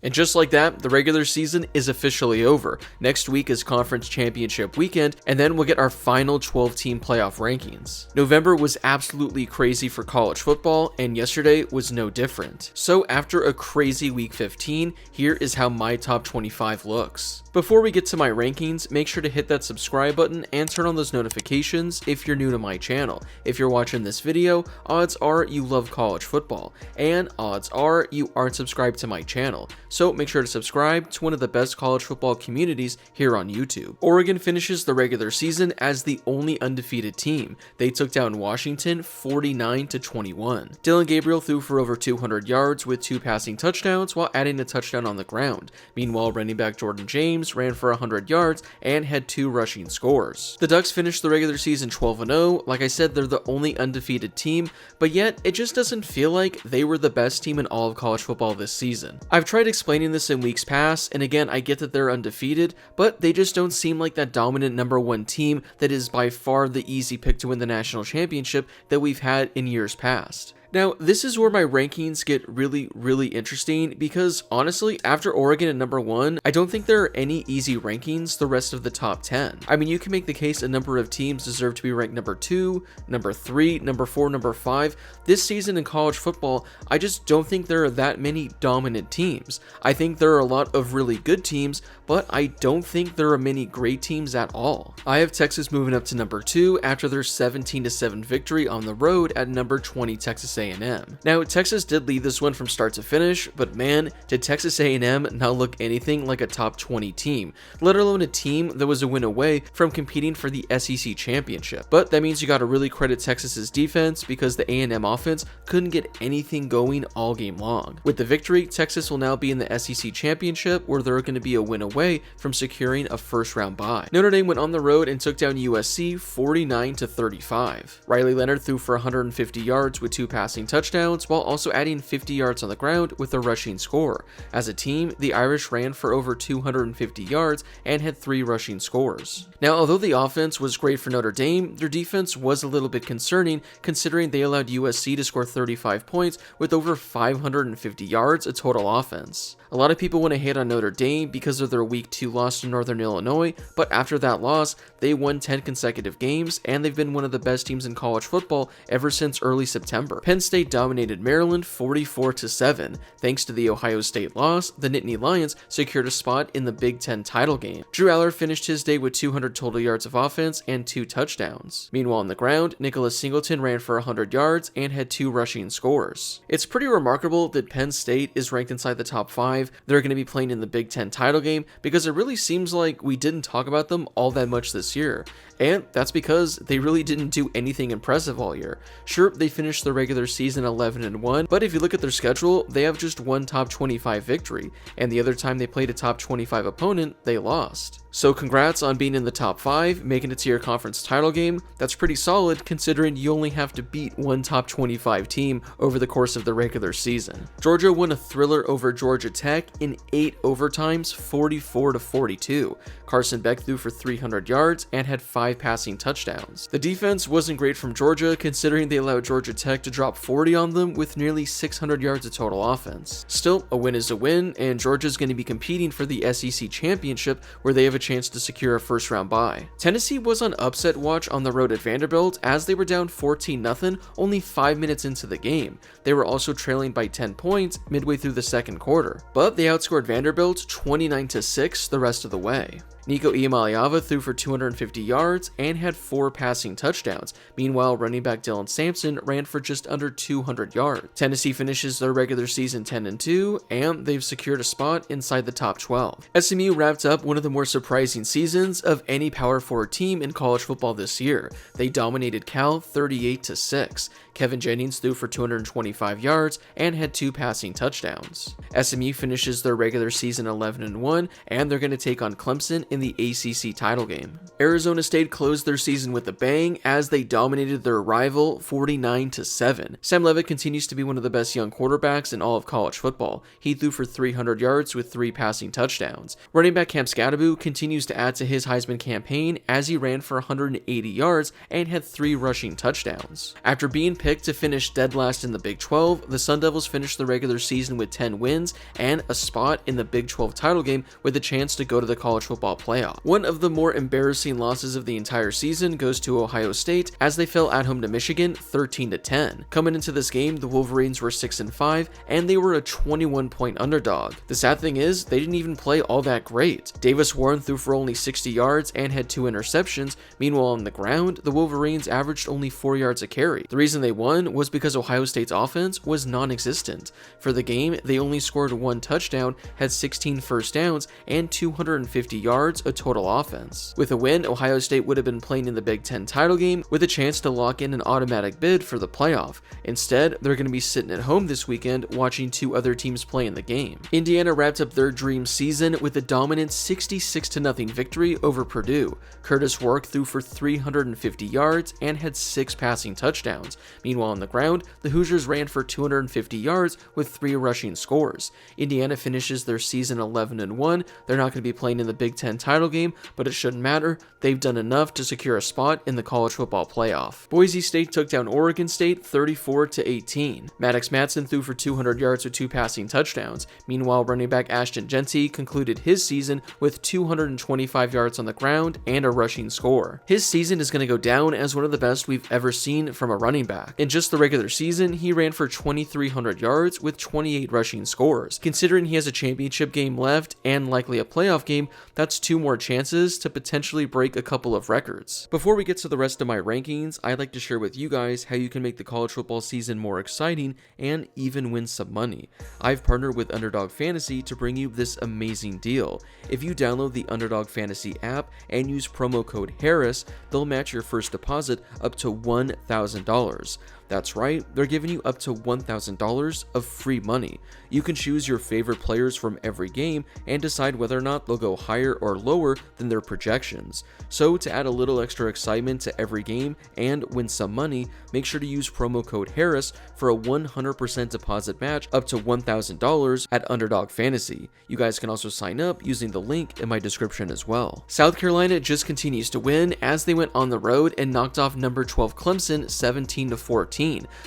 And just like that, the regular season is officially over. Next week is conference championship weekend, and then we'll get our final 12-team playoff rankings. November was absolutely crazy for college football, and yesterday was no different. So after a crazy week 15, here is how my top 25 looks. Before we get to my rankings, make sure to hit that subscribe button and turn on those notifications if you're new to my channel. If you're watching this video, odds are you love college football, and odds are you aren't subscribed to my channel. So make sure to subscribe to one of the best college football communities here on YouTube. Oregon finishes the regular season as the only undefeated team. They took down Washington 49-21. Dylan Gabriel threw for over 200 yards with 2 passing touchdowns while adding a touchdown on the ground. Meanwhile, running back Jordan James ran for 100 yards and had 2 rushing scores. The Ducks finished the regular season 12-0. Like I said, they're the only undefeated team, but yet it just doesn't feel like they were the best team in all of college football this season. I've tried explaining this in weeks past, and again, I get that they're undefeated, but they just don't seem like that dominant number 1 team that is by far the easy pick to win the national championship that we've had in years past. Now, this is where my rankings get really interesting because honestly, after Oregon at number 1, I don't think there are any easy rankings the rest of the top 10. I mean, you can make the case a number of teams deserve to be ranked number 2, number 3, number 4, number 5. This season in college football, I just don't think there are that many dominant teams. I think there are a lot of really good teams, but I don't think there are many great teams at all. I have Texas moving up to number 2 after their 17-7 victory on the road at number 20 Texas A&M. Now, Texas did lead this one from start to finish, but man, did Texas A&M not look anything like a top 20 team, let alone a team that was a win away from competing for the SEC championship. But that means you gotta really credit Texas's defense because the A&M offense couldn't get anything going all game long. With the victory, Texas will now be in the SEC championship where they're going to be a win away from securing a first round bye. Notre Dame went on the road and took down USC 49-35. Riley Leonard threw for 150 yards with 2 passing touchdowns while also adding 50 yards on the ground with a rushing score. As a team, the Irish ran for over 250 yards and had 3 rushing scores. Now, although the offense was great for Notre Dame, their defense was a little bit concerning considering they allowed USC to score 35 points with over 550 yards of total offense. A lot of people want to hate on Notre Dame because of their week 2 loss to Northern Illinois, but after that loss, they won 10 consecutive games and they've been one of the best teams in college football ever since early September. Penn State dominated Maryland 44-7. Thanks to the Ohio State loss, the Nittany Lions secured a spot in the Big Ten title game. Drew Aller finished his day with 200 total yards of offense and 2 touchdowns. Meanwhile, on the ground, Nicholas Singleton ran for 100 yards and had 2 rushing scores. It's pretty remarkable that Penn State is ranked inside the top 5. They're going to be playing in the Big Ten title game because it really seems like we didn't talk about them all that much this year. And that's because they really didn't do anything impressive all year. Sure, they finished the regular season 11-1, but if you look at their schedule, they have just 1 top 25 victory, and the other time they played a top 25 opponent, they lost. So congrats on being in the top 5, making it to your conference title game. That's pretty solid considering you only have to beat 1 top 25 team over the course of the regular season. Georgia won a thriller over Georgia Tech in 8 overtimes, 44-42. Carson Beck threw for 300 yards and had 5 passing touchdowns. The defense wasn't great from Georgia considering they allowed Georgia Tech to drop 40 on them with nearly 600 yards of total offense. Still, a win is a win, and Georgia's going to be competing for the SEC championship where they have a chance to secure a first round bye. Tennessee was on upset watch on the road at Vanderbilt as they were down 14-0 only 5 minutes into the game. They were also trailing by 10 points midway through the second quarter, but they outscored Vanderbilt 29-6 the rest of the way. Nico Iamaleava threw for 250 yards and had 4 passing touchdowns. Meanwhile, running back Dylan Sampson ran for just under 200 yards. Tennessee finishes their regular season 10-2, and they've secured a spot inside the top 12. SMU wrapped up one of the more surprising seasons of any Power 4 team in college football this year. They dominated Cal 38-6. Kevin Jennings threw for 225 yards and had 2 passing touchdowns. SMU finishes their regular season 11-1, and they're going to take on Clemson in the ACC title game. Arizona State closed their season with a bang as they dominated their rival 49-7. Sam Leavitt continues to be one of the best young quarterbacks in all of college football. He threw for 300 yards with 3 passing touchdowns. Running back Cam Scadaboo continues to add to his Heisman campaign as he ran for 180 yards and had 3 rushing touchdowns. After being picked picked to finish dead last in the Big 12, the Sun Devils finished the regular season with 10 wins and a spot in the Big 12 title game with a chance to go to the college football playoff. One of the more embarrassing losses of the entire season goes to Ohio State as they fell at home to Michigan 13-10. Coming into this game, the Wolverines were 6-5 and they were a 21-point underdog. The sad thing is, they didn't even play all that great. Davis Warren threw for only 60 yards and had 2 interceptions. Meanwhile, on the ground, the Wolverines averaged only 4 yards a carry. The reason they won was because Ohio State's offense was non-existent. For the game, they only scored 1 touchdown, had 16 first downs, and 250 yards of total offense. With a win, Ohio State would have been playing in the Big 10 title game with a chance to lock in an automatic bid for the playoff. Instead, they're going to be sitting at home this weekend watching 2 other teams play in the game. Indiana wrapped up their dream season with a dominant 66-0 victory over Purdue. Curtis Rourke threw for 350 yards and had 6 passing touchdowns. Meanwhile, on the ground, the Hoosiers ran for 250 yards with 3 rushing scores. Indiana finishes their season 11-1. They're not going to be playing in the Big 10 title game, but it shouldn't matter. They've done enough to secure a spot in the college football playoff. Boise State took down Oregon State 34-18. Maddox Matson threw for 200 yards with 2 passing touchdowns. Meanwhile, running back Ashton Genty concluded his season with 225 yards on the ground and a rushing score. His season is going to go down as one of the best we've ever seen from a running back. In just the regular season, he ran for 2,300 yards with 28 rushing scores. Considering he has a championship game left and likely a playoff game, that's 2 more chances to potentially break a couple of records. Before we get to the rest of my rankings, I'd like to share with you guys how you can make the college football season more exciting and even win some money. I've partnered with Underdog Fantasy to bring you this amazing deal. If you download the Underdog Fantasy app and use promo code Harris, they'll match your first deposit up to $1,000. That's right, they're giving you up to $1,000 of free money. You can choose your favorite players from every game and decide whether or not they'll go higher or lower than their projections. So to add a little extra excitement to every game and win some money, make sure to use promo code Harris for a 100% deposit match up to $1,000 at Underdog Fantasy. You guys can also sign up using the link in my description as well. South Carolina just continues to win as they went on the road and knocked off number 12 Clemson 17-14.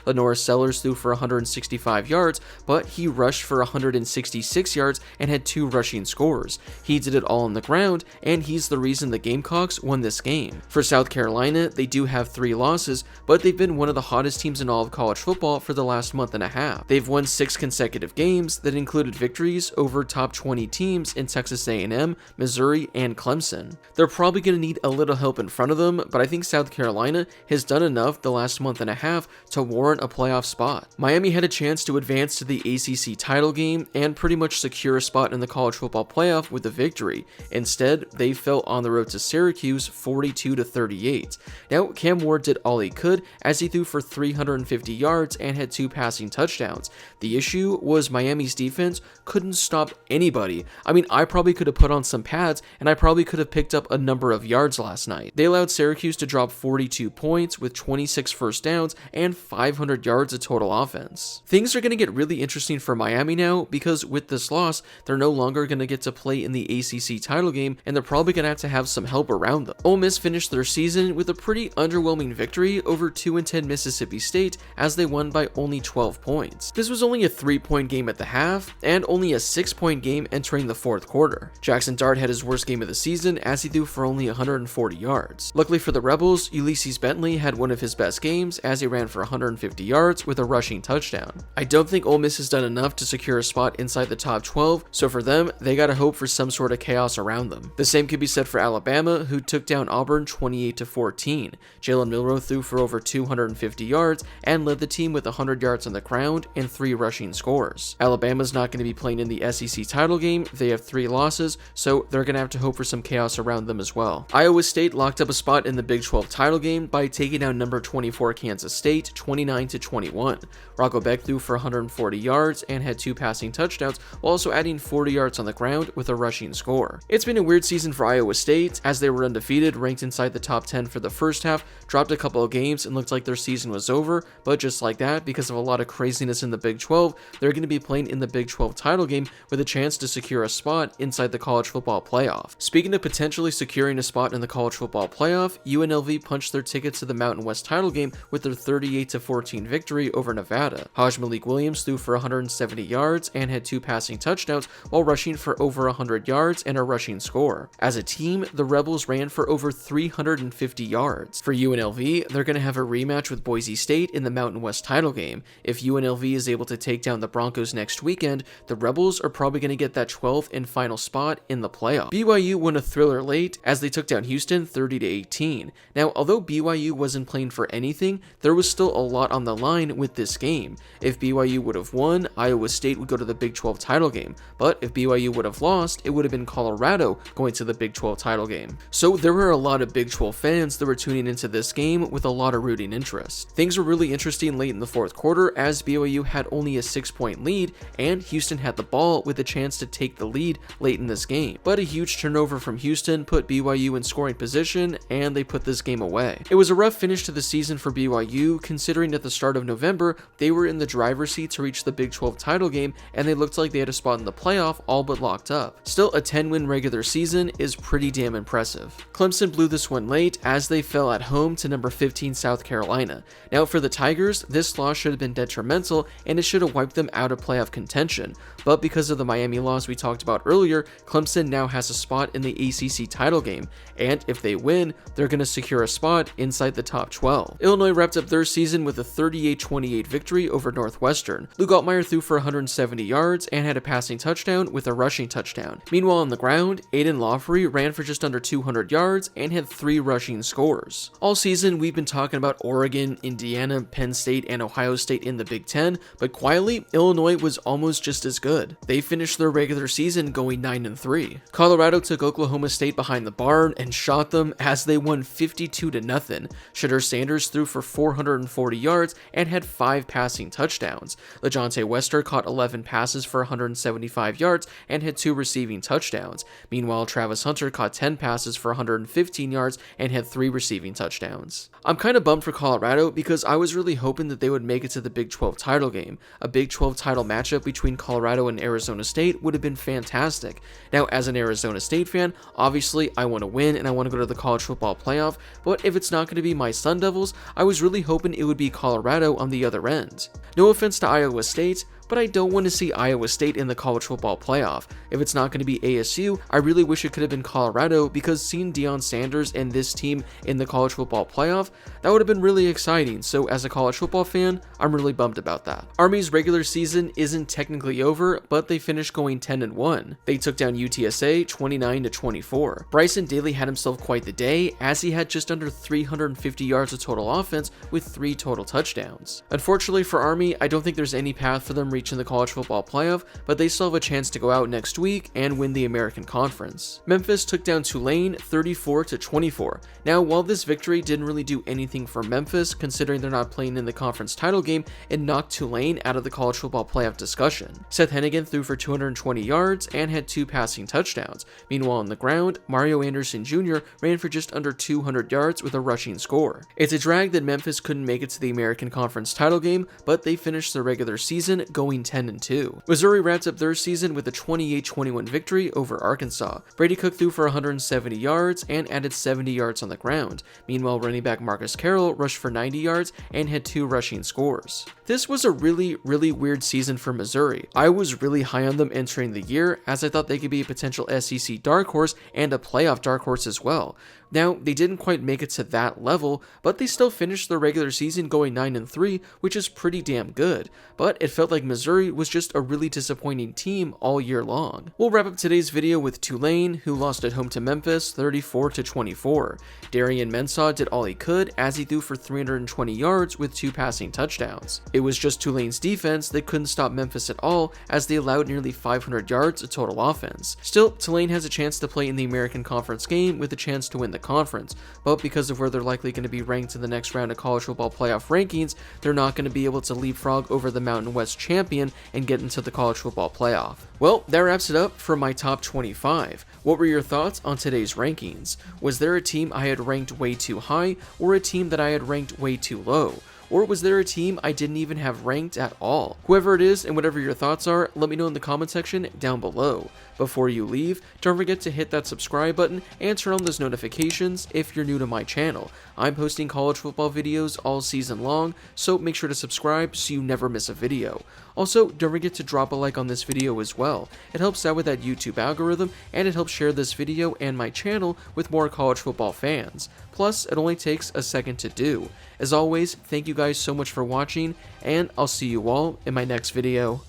Lenora Sellers threw for 165 yards, but he rushed for 166 yards and had 2 rushing scores. He did it all on the ground, and he's the reason the Gamecocks won this game. For South Carolina, they do have 3 losses, but they've been one of the hottest teams in all of college football for the last month and a half. They've won 6 consecutive games that included victories over top 20 teams in Texas A&M, Missouri, and Clemson. They're probably going to need a little help in front of them, but I think South Carolina has done enough the last month and a half to warrant a playoff spot. Miami had a chance to advance to the ACC title game and pretty much secure a spot in the college football playoff with a victory. Instead, they fell on the road to Syracuse 42-38. Now, Cam Ward did all he could as he threw for 350 yards and had 2 passing touchdowns. The issue was Miami's defense couldn't stop anybody. I mean, I probably could have put on some pads and I probably could have picked up a number of yards last night. They allowed Syracuse to drop 42 points with 26 first downs and 500 yards of total offense. Things are going to get really interesting for Miami now because with this loss, they're no longer going to get to play in the ACC title game and they're probably going to have some help around them. Ole Miss finished their season with a pretty underwhelming victory over 2-10 Mississippi State as they won by only 12 points. This was only a 3-point game at the half and only a 6-point game entering the 4th quarter. Jackson Dart had his worst game of the season as he threw for only 140 yards. Luckily for the Rebels, Ulysses Bentley had one of his best games as he ran for 150 yards with a rushing touchdown. I don't think Ole Miss has done enough to secure a spot inside the top 12, so for them, they gotta hope for some sort of chaos around them. The same could be said for Alabama, who took down Auburn 28-14. Jalen Milroe threw for over 250 yards and led the team with 100 yards on the ground and 3 rushing scores. Alabama's not going to be playing in the SEC title game. They have 3 losses, so they're going to have to hope for some chaos around them as well. Iowa State locked up a spot in the Big 12 title game by taking down number 24 Kansas State 29-21. Rocco Beck threw for 140 yards and had 2 passing touchdowns, while also adding 40 yards on the ground with a rushing score. It's been a weird season for Iowa State, as they were undefeated, ranked inside the top 10 for the first half, dropped a couple of games and looked like their season was over, but just like that, because of a lot of craziness in the Big 12, they're going to be playing in the Big 12 title game with a chance to secure a spot inside the college football playoff. Speaking of potentially securing a spot in the college football playoff, UNLV punched their ticket to the Mountain West title game with their 30 38-14 victory over Nevada. Malik Williams threw for 170 yards and had 2 passing touchdowns while rushing for over 100 yards and a rushing score. As a team, the Rebels ran for over 350 yards. For UNLV, they're going to have a rematch with Boise State in the Mountain West title game. If UNLV is able to take down the Broncos next weekend, the Rebels are probably going to get that 12th and final spot in the playoff. BYU won a thriller late as they took down Houston 30-18. Now, although BYU wasn't playing for anything, there was still a lot on the line with this game. If BYU would have won, Iowa State would go to the Big 12 title game, but if BYU would have lost, it would have been Colorado going to the Big 12 title game. So there were a lot of Big 12 fans that were tuning into this game with a lot of rooting interest. Things were really interesting late in the fourth quarter as BYU had only a 6-point lead and Houston had the ball with a chance to take the lead late in this game. But a huge turnover from Houston put BYU in scoring position and they put this game away. It was a rough finish to the season for BYU considering at the start of November they were in the driver's seat to reach the Big 12 title game and they looked like they had a spot in the playoff all but locked up. Still, a 10-win regular season is pretty damn impressive. Clemson blew this one late as they fell at home to number 15 South Carolina. Now for the Tigers, this loss should have been detrimental and it should have wiped them out of playoff contention, but because of the Miami loss we talked about earlier, Clemson now has a spot in the ACC title game, and if they win, they're going to secure a spot inside the top 12. Illinois wrapped up their season with a 38-28 victory over Northwestern. Luke Altmaier threw for 170 yards and had a passing touchdown with a rushing touchdown. Meanwhile on the ground, Aiden Lawfrey ran for just under 200 yards and had 3 rushing scores. All season we've been talking about Oregon, Indiana, Penn State, and Ohio State in the Big Ten, but quietly, Illinois was almost just as good. They finished their regular season going 9-3. Colorado took Oklahoma State behind the barn and shot them as they won 52-0. Shedeur Sanders threw for 440 yards and had 5 passing touchdowns. LaJohntay Wester caught 11 passes for 175 yards and had 2 receiving touchdowns. Meanwhile, Travis Hunter caught 10 passes for 115 yards and had 3 receiving touchdowns. I'm kind of bummed for Colorado because I was really hoping that they would make it to the Big 12 title game. A Big 12 title matchup between Colorado and Arizona State would have been fantastic. Now, as an Arizona State fan, obviously I want to win and I want to go to the college football playoff, but if it's not going to be my Sun Devils, I was really hoping it would be Colorado on the other end. No offense to Iowa State, but I don't want to see Iowa State in the college football playoff. If it's not going to be ASU, I really wish it could have been Colorado because seeing Deion Sanders and this team in the college football playoff, that would have been really exciting. So as a college football fan, I'm really bummed about that. Army's regular season isn't technically over, but they finished going 10-1. They took down UTSA 29-24. Bryson Daly had himself quite the day as he had just under 350 yards of total offense with 3 total touchdowns. Unfortunately for Army, I don't think there's any path for them reaching the college football playoff, but they still have a chance to go out next week and win the American Conference. Memphis took down Tulane 34-24. Now, while this victory didn't really do anything for Memphis, considering they're not playing in the conference title game, it knocked Tulane out of the college football playoff discussion. Seth Hennigan threw for 220 yards and had 2 passing touchdowns. Meanwhile, on the ground, Mario Anderson Jr. ran for just under 200 yards with a rushing score. It's a drag that Memphis couldn't make it to the American Conference title game, but they finished their regular season going 10-2. Missouri wrapped up their season with a 28-21 victory over Arkansas. Brady Cook threw for 170 yards and added 70 yards on the ground. Meanwhile, running back Marcus Carroll rushed for 90 yards and had 2 rushing scores. This was a really weird season for Missouri. I was really high on them entering the year as I thought they could be a potential SEC dark horse and a playoff dark horse as well. Now, they didn't quite make it to that level, but they still finished their regular season going 9-3, which is pretty damn good. But it felt like Missouri was just a really disappointing team all year long. We'll wrap up today's video with Tulane, who lost at home to Memphis 34-24. Darian Mensah did all he could as he threw for 320 yards with 2 passing touchdowns. It was just Tulane's defense that couldn't stop Memphis at all as they allowed nearly 500 yards of total offense. Still, Tulane has a chance to play in the American Conference game with a chance to win the conference, but because of where they're likely going to be ranked in the next round of college football playoff rankings, they're not going to be able to leapfrog over the Mountain West champion and get into the college football playoff. Well, that wraps it up for my top 25. What were your thoughts on today's rankings? Was there a team I had ranked way too high or a team that I had ranked way too low? Or was there a team I didn't even have ranked at all? Whoever it is and whatever your thoughts are, let me know in the comment section down below. Before you leave, don't forget to hit that subscribe button and turn on those notifications if you're new to my channel. I'm posting college football videos all season long, so make sure to subscribe so you never miss a video. Also, don't forget to drop a like on this video as well. It helps out with that YouTube algorithm, and it helps share this video and my channel with more college football fans. Plus, it only takes a second to do. As always, thank you guys so much for watching, and I'll see you all in my next video.